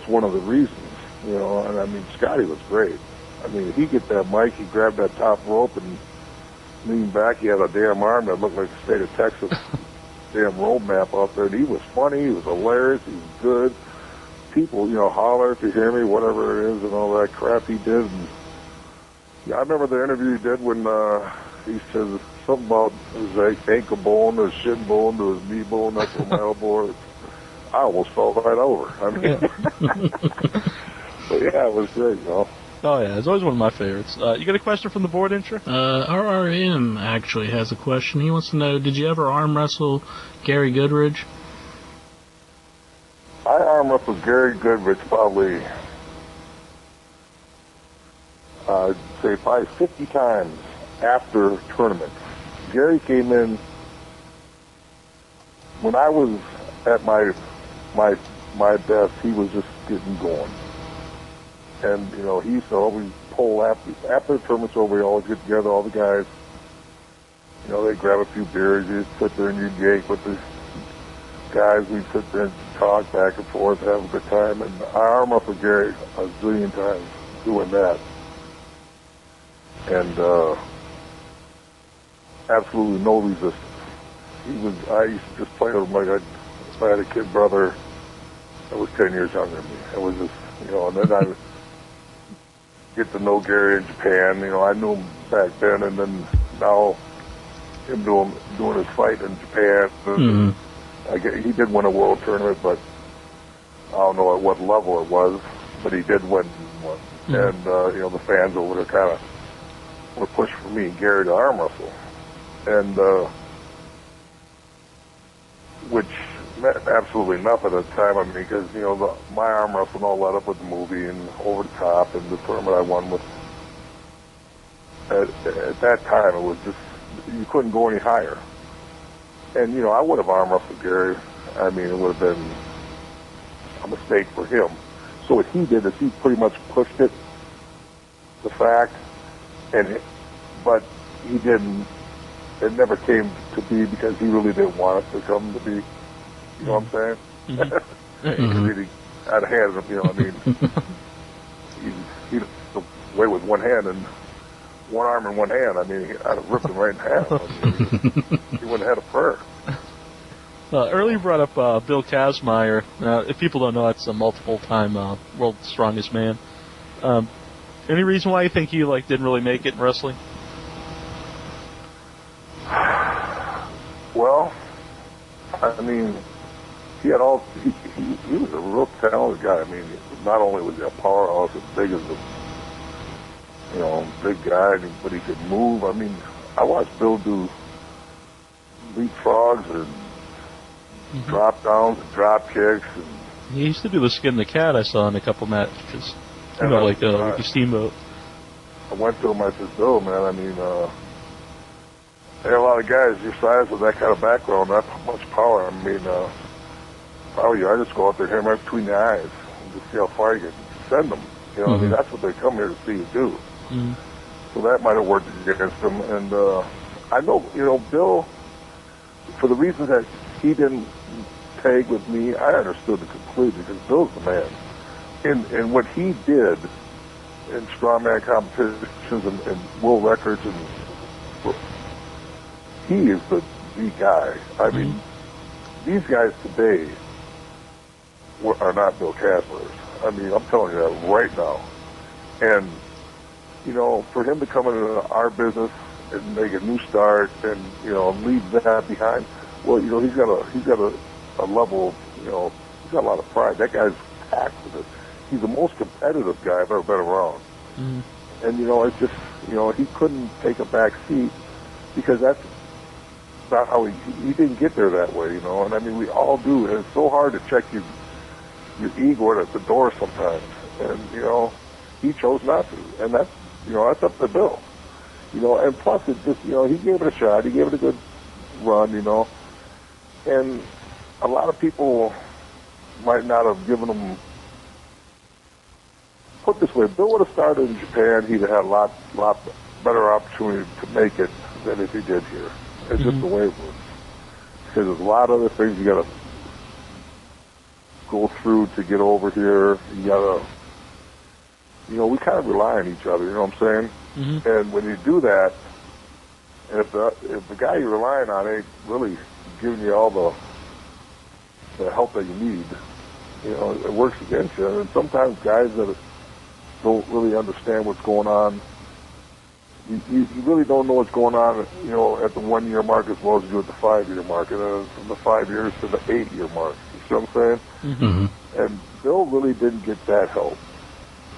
one of the reasons, and I mean, Scotty was great. I mean, he get that mic, he grabbed that top rope and leaned back. He had a damn arm that looked like the state of Texas damn road map out there. And he was funny, he was hilarious, he was good. People, holler if you hear me, whatever it is, and all that crap he did. And, I remember the interview he did when he says something about his ankle bone, his shin bone, to his knee bone, that's what my elbow is. I almost fell right over. I mean, but yeah, it was great, Oh yeah, it's always one of my favorites. You got a question from the board, Incher? RRM actually has a question. He wants to know, did you ever arm wrestle Gary Goodridge? I arm wrestled Gary Goodridge probably, say probably 50 times after tournaments. Gary came in when I was at my best. He was just getting going. And, he used to always pull after the tournament's over, we always get together, all the guys. They'd grab a few beers, you'd sit there and you'd yank with the guys. We'd sit there and talk back and forth, have a good time. And I arm up with Gary a zillion times doing that. And absolutely no resistance. I used to just play with him like I had a kid brother that was 10 years younger than me. It was just, and then I get to know Gary in Japan. I knew him back then, and then now him doing his fight in Japan. He did win a world tournament, but I don't know at what level it was, but he did win one. And, the fans over there kind of were pushed for me and Gary to arm wrestle. And, which meant absolutely nothing at the time. I mean, because, my arm wrestling all led up with the movie and Over the Top and the tournament I won with. At that time, it was just, you couldn't go any higher. And, I would have arm wrestled Gary. I mean, it would have been a mistake for him. So what he did is he pretty much pushed it, the fact, but he didn't, it never came to be because he really didn't want it to come to be. You know what I'm saying? Mm-hmm. Really out of hand, I mean, he'd away with one hand and one arm and one hand. I mean, I'd have ripped him right in half. I mean, he wouldn't have had a prayer. Earlier you brought up Bill Kazmaier. If people don't know, that's a multiple-time world's strongest man. Any reason why you think he didn't really make it in wrestling? Well, I mean, he had he was a real talented guy. I mean, not only was he a powerhouse, as big as a, big guy, but he could move. I mean, I watched Bill do leapfrogs and drop downs and drop kicks. And he used to do the skin the cat I saw in a couple matches. Like the Steamboat. I went to him, I said, Bill, man, I mean, there are a lot of guys your size with that kind of background, that much power. I mean, if I were you, I'd just go out there and hit him right between the eyes and just see how far you can send them. You know, I mean, that's what they come here to see you do. So that might have worked against him. And I know, Bill, for the reason that he didn't tag with me, I understood it completely because Bill's the man. And what he did in strongman competitions and world records, and he is the guy. I mean, these guys today are not Bill Kazmaiers. I mean, I'm telling you that right now. And, for him to come into our business and make a new start and, leave that behind, well, he's got a level of, he's got a lot of pride. That guy's packed with it. He's the most competitive guy I've ever been around. And, it's just, he couldn't take a back seat because that's not how he didn't get there that way, And, I mean, we all do. And it's so hard to check your ego at the door sometimes. And, he chose not to. And that's, that's up to Bill. And plus it just, he gave it a shot. He gave it a good run, And a lot of people might not have given him. Put it this way, Bill would have started in Japan, he'd have had a lot better opportunity to make it than if he did here. It's just the way it works. Because there's a lot of other things you got to go through to get over here. You got to, we kind of rely on each other, you know what I'm saying? And when you do that, and if the guy you're relying on ain't really giving you all the help that you need, it works against you. And sometimes guys that don't really understand what's going on. You really don't know what's going on, at the 1 year mark as well as you do at the 5 year mark, and then from the 5 years to the 8 year mark. You see what I'm saying? And Bill really didn't get that help.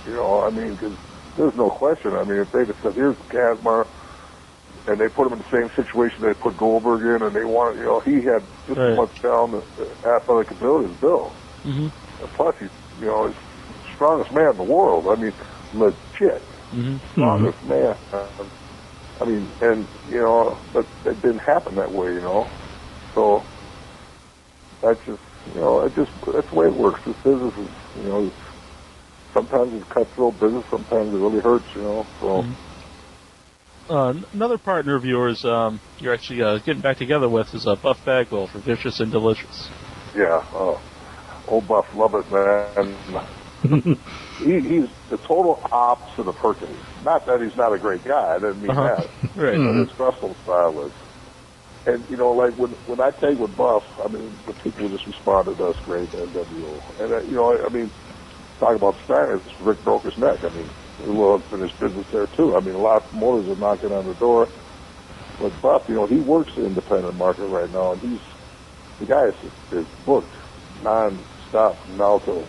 I mean, because there's no question. I mean, if they just said, here's Kazmaier, and they put him in the same situation they put Goldberg in, and they wanted, he had just as much down the athletic ability as Bill. And plus, he's, he's the strongest man in the world. I mean, legit. Strongest man. I mean, and, but it didn't happen that way, So, that's just, that's the way it works. This business is, sometimes it's cutthroat business, sometimes it really hurts, so. Another partner of yours you're actually getting back together with is Buff Bagwell for Vicious and Delicious. Yeah, old Buff, love it, man. He's the total opposite of Hercules. Not that he's not a great guy, I didn't mean that. Right. But his wrestling style is. And, like, when I tag with Buff, I mean, the people just responded to us great at NWO. And, I mean, talk about Steiner, Rick broke his neck. I mean, we'll have finished business there, too. I mean, a lot of promoters are knocking on the door. But Buff, he works the independent market right now, and the guy is booked non-stop from now till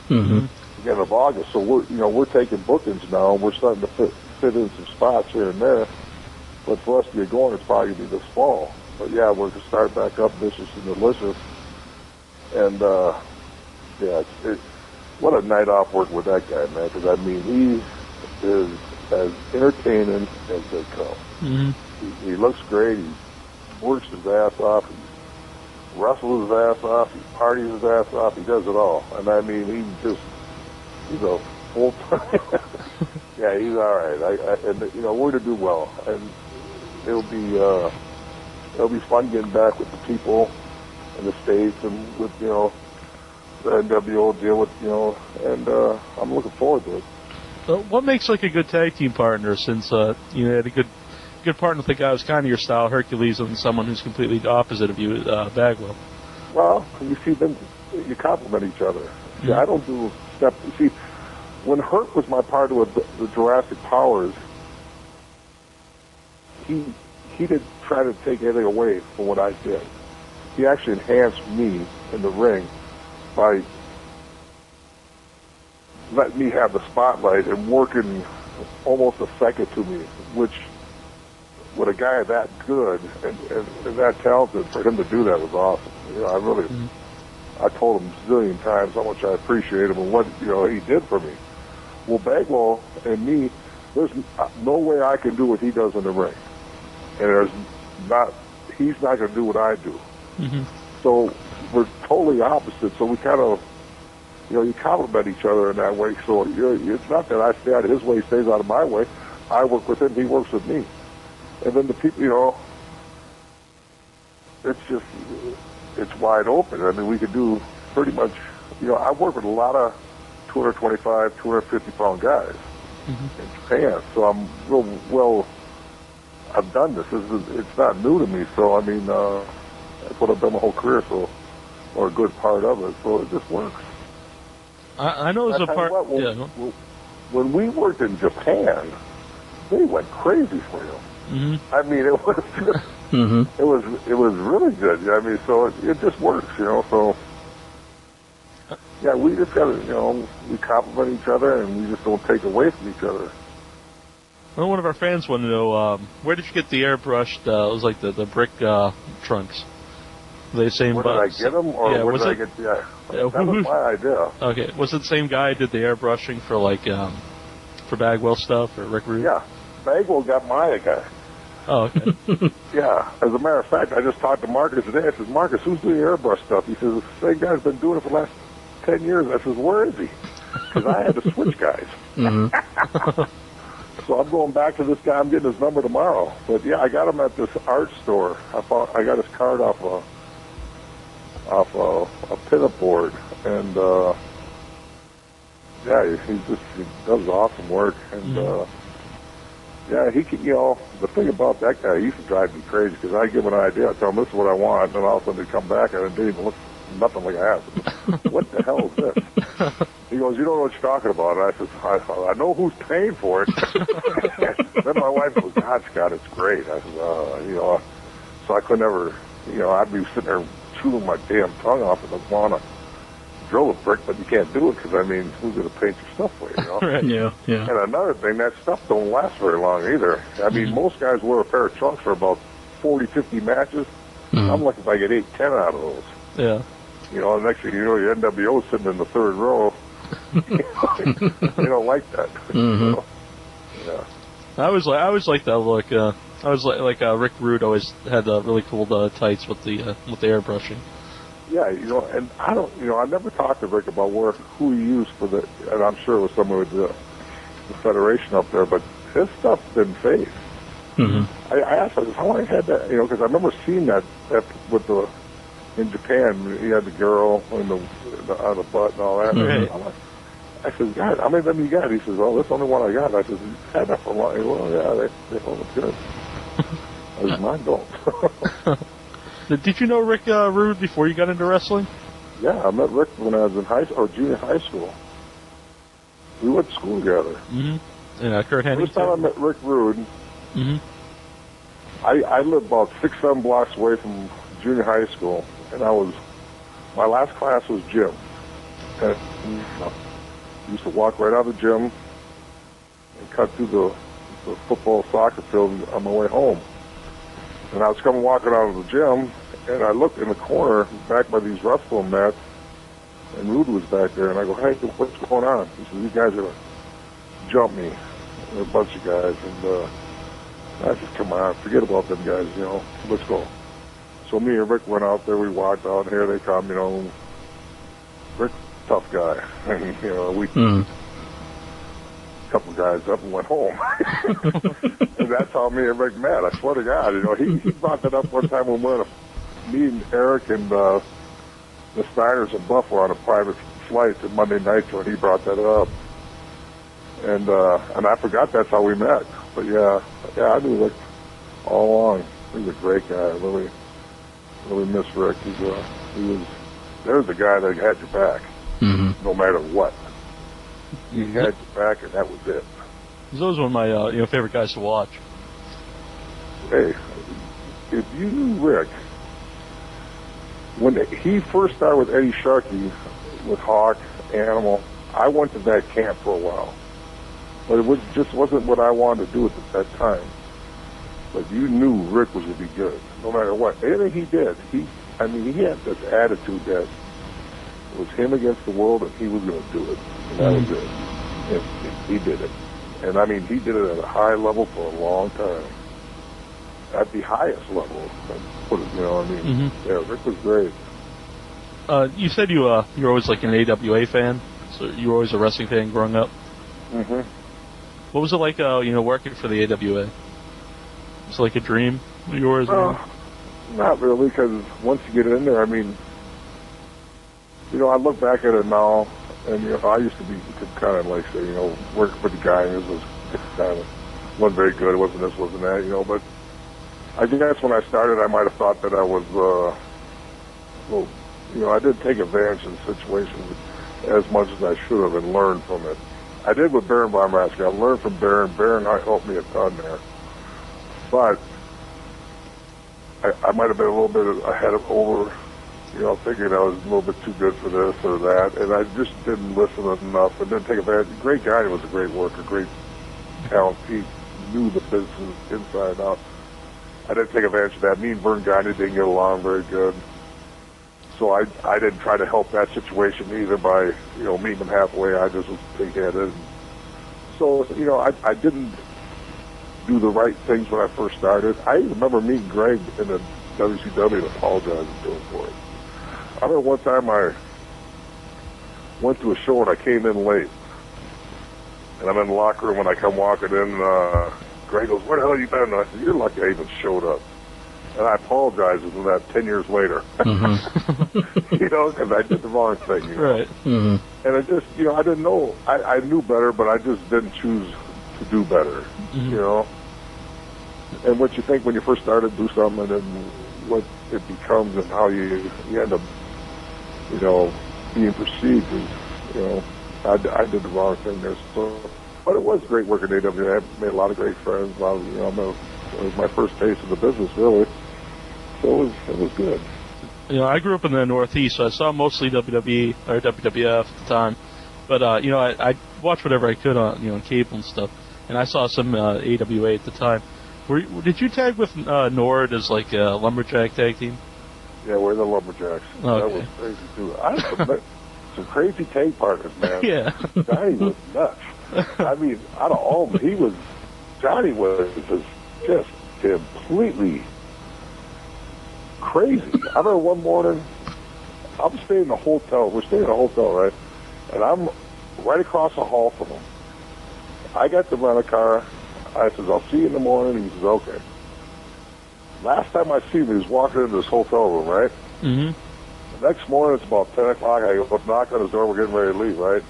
beginning of August. So we're taking bookings now, and we're starting to fit in some spots here and there. But for us to get going, it's probably going to be this fall. But yeah, we're going to start back up Vicious and Delicious. And what a night off working with that guy, man. Because I mean, he is as entertaining as they come. He looks great. He works his ass off. He wrestles his ass off. He parties his ass off. He does it all. And I mean, he's a full time. Yeah, he's all right. And we're to do well, and it'll be fun getting back with the people in the States and with the NWO deal with and I'm looking forward to it. So what makes like a good tag team partner? Since you had a good partner with a guy who's kind of your style, Hercules, and someone who's completely opposite of you, Bagwell. Well, you see, then you complement each other. See, I don't do step. See, when Herc was my partner with the Jurassic Powers, he didn't try to take anything away from what I did. He actually enhanced me in the ring by letting me have the spotlight and working almost a second to me, which with a guy that good and that talented, for him to do that was awesome. I really, I told him a zillion times how much I appreciate him and what he did for me. Well, Bagwell and me, there's no way I can do what he does in the ring, and he's not going to do what I do. Mm-hmm. So we're totally opposite. So we kind of, you complement each other in that way. So it's not that I stay out of his way, he stays out of my way. I work with him, he works with me. And then the people, it's wide open. I mean, we could do pretty much, I work with a lot of 225, 250-pound guys in Japan. So I'm I've done this. It's not new to me. So, I mean, that's what I've done my whole career, or a good part of it. So it just works. I know there's a part. When we worked in Japan, they went crazy for you. Mm-hmm. I mean, it was just, it was really good. I mean, so it just works, So yeah, we just got to, we complement each other, and we just don't take away from each other. Well, one of our fans wanted to know where did you get the airbrushed? It was like the brick trunks. Were they same? Where did I get them, or where did I get the? That was my idea. Okay, was it the same guy who did the airbrushing for for Bagwell stuff or Rick Rude? Yeah, Bagwell got my guy. Oh, okay. Yeah, as a matter of fact, I just talked to Marcus today. I said, Marcus, who's doing the airbrush stuff? He says, the same guy's been doing it for the last 10 years. I said, where is he? Because I had to switch guys. So I'm going back to this guy. I'm getting his number tomorrow. But yeah, I got him at this art store. I got his card off a pinup board, and yeah, he does awesome work, and yeah, he can. The thing about that guy, he used to drive me crazy because I give him an idea, I tell him this is what I want, and then all of a sudden he'd come back and it didn't even look nothing like I asked. What the hell is this? He goes, you don't know what you're talking about. And I said, I know who's paying for it. Then my wife goes, God, Scott, it's great. I said, so I could never, I'd be sitting there chewing my damn tongue off and I'd want to drill a brick, but you can't do it because, I mean, who's going to paint your stuff for you, Right. Yeah. And another thing, that stuff don't last very long either. I mean, most guys wear a pair of trunks for about 40, 50 matches. I'm lucky if I get 8, 10 out of those. Yeah. The next thing you know, your NWO's sitting in the third row. They don't like that. So, yeah. I always like that look. I was like Rick Rude always had really cool tights with the airbrushing. Yeah, and I don't, I never talked to Rick about who he used for the, and I'm sure it was someone with the Federation up there, but his stuff's been phased. I asked him how long he had that, because I remember seeing that with in Japan, he had the girl on the butt and all that. Right. I said, God, how many of them you got? He says, oh, that's the only one I got. I said, you had that for a long time. Well, yeah, they thought it was good. I was mine don't. Did you know Rick Rude before you got into wrestling? Yeah, I met Rick when I was in junior high school. We went to school together. Yeah, Kurt Hennig. First time I met Rick Rude, I lived about 6, 7 blocks away from junior high school, and my last class was gym. And I used to walk right out of the gym and cut through the football soccer field on my way home. And I was walking out of the gym, and I looked in the corner back by these wrestling mats, and Rude was back there, and I go, hey, what's going on? He said, these guys are going to jump me. A bunch of guys, and I said, come on, forget about them guys, let's go. So me and Rick went out there, we walked out, and here they come, Rick, tough guy. And, we couple guys up and went home. And that's how me and Rick met. I swear to God, he brought that up one time when me and Eric and the Steiners and Buff were on a private flight to Monday night, when he brought that up. And I forgot that's how we met. But yeah, I knew Rick all along. He's a great guy. I really miss Rick. There's the guy that had your back, no matter what. He had your back, and that was it. Those are one of my favorite guys to watch. Hey, if you knew Rick, when he first started with Eddie Sharkey, with Hawk, Animal, I went to that camp for a while. But it just wasn't what I wanted to do at that time. but you knew Rick was going to be good, no matter what. Anything he did, he had this attitude that it was him against the world, and he was going to do it, and that was it. And he did it. And, I mean, he did it at a high level for a long time. At the highest level, you know what I mean? Mm-hmm. Yeah, Rick was great. You said you were always like an AWA fan, so you were always a wrestling fan growing up. Mm-hmm. What was it like, working for the AWA? Was it like a dream? Yours? Not really, because once you get in there, I mean, I look back at it now, and I used to be kind of like say, working with the guy, and this was kind of wasn't very good. It wasn't this, wasn't that, but. I guess when I started, I might have thought that I was, I did take advantage of the situation as much as I should have and learned from it. I did with Baron von Raschke. I learned from Baron. Baron helped me a ton there. But I might have been a little bit ahead of thinking I was a little bit too good for this or that, and I just didn't listen enough and didn't take advantage. Great guy, he was a great worker, great talent. He knew the business inside out. I didn't take advantage of that. Me and Vern Gagne didn't get along very good. So I didn't try to help that situation either by, meeting them halfway. I just was pig-headed. So, I didn't do the right things when I first started. I remember meeting Greg in the WCW and apologizing to him for it. I remember one time I went to a show and I came in late. And I'm in the locker room when I come walking in, Greg goes, "Where the hell have you been?" And I said, "You're lucky I even showed up." And I apologized for that 10 years later. Mm-hmm. Because I did the wrong thing. Right. Mm-hmm. And I just, I didn't know. I knew better, but I just didn't choose to do better, And what you think when you first started to do something and then what it becomes and how you end up, being perceived is, I did the wrong thing there. So. But it was great working at AWA. I made a lot of great friends. It was my first taste of the business, really. So it was good. I grew up in the Northeast, so I saw mostly WWE or WWF at the time. But I watched whatever I could on cable and stuff. And I saw some AWA at the time. Did you tag with Nord as like a lumberjack tag team? Yeah, we're the lumberjacks. Okay. That was crazy too. I had some crazy tag partners, man. Yeah. Johnny was nuts. I mean, out of all of them, Johnny was just completely crazy. I remember one morning, I'm staying in a hotel. We're staying in a hotel, right? And I'm right across the hall from him. I got to rent a car. I says, "I'll see you in the morning." He says, "Okay." Last time I see him, he was walking into this hotel room, right? Mm-hmm. The next morning, it's about 10 o'clock. I go knock on his door. We're getting ready to leave, right?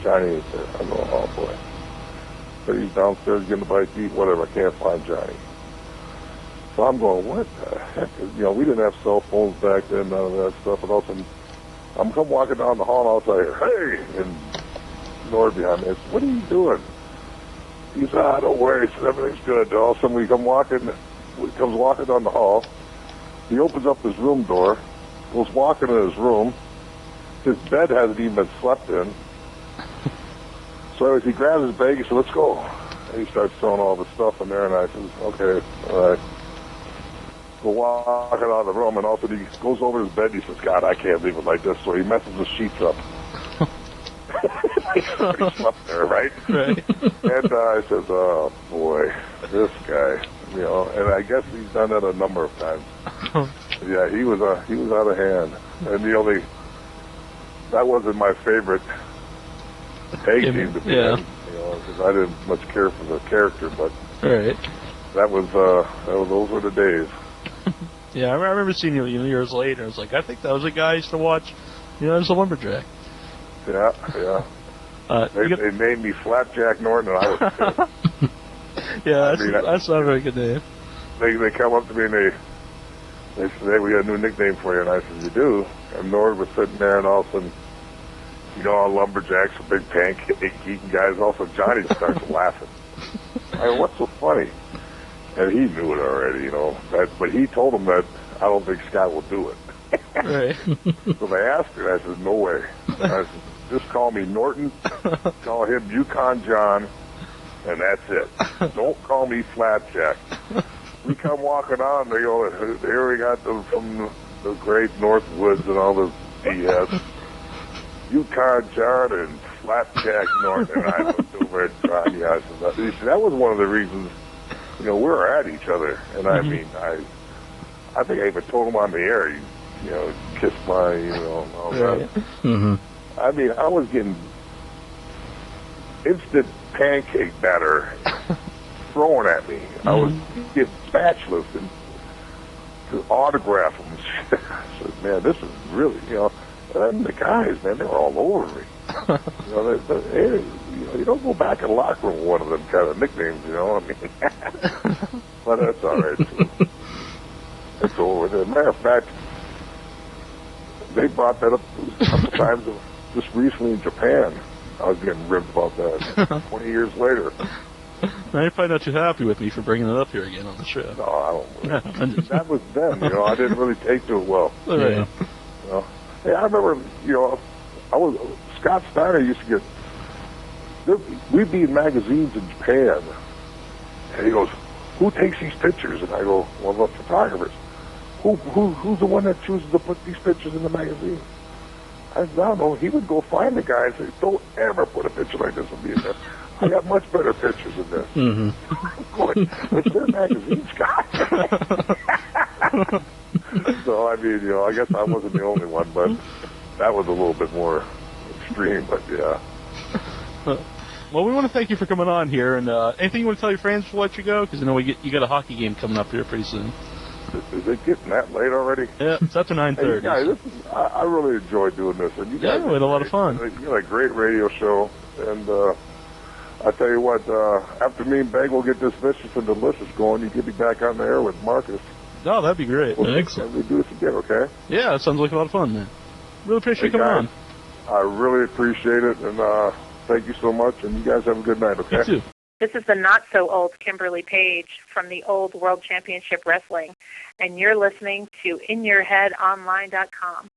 Johnny is there. I go, "Oh, boy." So he's downstairs getting a bite to eat, whatever. I can't find Johnny. So I'm going, what the heck? We didn't have cell phones back then, none of that stuff. And all of a sudden, I'm come walking down the hall, and I'll say, "Hey!" And Nord behind me, I said, "What are you doing?" He said, "Don't worry. He said, everything's good." All of a sudden, he comes walking down the hall. He opens up his room door, goes walking in his room. His bed hasn't even been slept in. So he grabs his bag, he said, "Let's go." And he starts throwing all the stuff in there, and I said, "Okay, all right." Go walking out of the room, and all of a sudden he goes over his bed, and he says, "God, I can't leave it like this." So he messes the sheets up. He slept there, right? Right. And I said, "Oh, boy, this guy," and I guess he's done that a number of times. Yeah, he was out of hand. And that wasn't my favorite tag team to be in, because I didn't much care for the character, but right. Those were the days. Yeah, I remember seeing you years later. I was like, I think that was a guy I used to watch, as a lumberjack. Yeah. They named me Flapjack Norton, and I was pissed. Yeah, that's not a very good name. They come up to me and they said, "Hey, we got a new nickname for you." And I said, "You do?" And Nord was sitting there, and all of a sudden, all lumberjacks, big pancake eating guys. Also, Johnny starts laughing. I go, "What's so funny?" And he knew it already, but he told him that I don't think Scott will do it. Right. So they asked her, and I said, "No way." I said, "Just call me Norton, call him Yukon John, and that's it. Don't call me Flapjack." we come walking on, they go, here we got them from the great North Woods and all this BS. Yukon John and Flapjack Norton, and I looked over at Johnny. I said, that was one of the reasons, we were at each other. And I mean, I think I even told him on the air, kiss my, all that. Mm-hmm. I mean, I was getting instant pancake batter thrown at me. I was getting spatulas and to autograph them. I said, man, this is really, and the guys, man, they were all over me. You don't go back in the locker room with one of them kind of nicknames, I mean. But that's all right, too. It's over. As a matter of fact, they brought that up a couple times just recently in Japan. I was getting ribbed about that 20 years later. Now you're probably not too happy with me for bringing it up here again on the show. No, I don't. That was then, I didn't really take to it well. Right. Hey, I remember, Scott Steiner used to we'd be in magazines in Japan, and he goes, who takes these pictures? And I go, well, the photographers. Who's the one that chooses to put these pictures in the magazine? I don't know. He would go find the guy and say, don't ever put a picture like this of me in there. I got much better pictures than this. Mm-hmm. It's their magazine, Scott. So, I mean, I guess I wasn't the only one, but that was a little bit more extreme, but yeah. Well, we want to thank you for coming on here, and anything you want to tell your fans before we let you go? Because I know you got a hockey game coming up here pretty soon. Is it getting that late already? Yeah, it's after 9:30. Hey, I really enjoy doing this, and you guys we had a lot of fun. You got a great radio show, and I tell you what, after me and Beg will get this Vicious and Delicious going, you get me back on the air with Marcus. Oh, that'd be great. Excellent. We do this again, okay? Yeah, that sounds like a lot of fun, man. Really appreciate you coming on. I really appreciate it, and thank you so much, and you guys have a good night, okay? You too. This is the not-so-old Kimberly Page from the old World Championship Wrestling, and you're listening to InYourHeadOnline.com.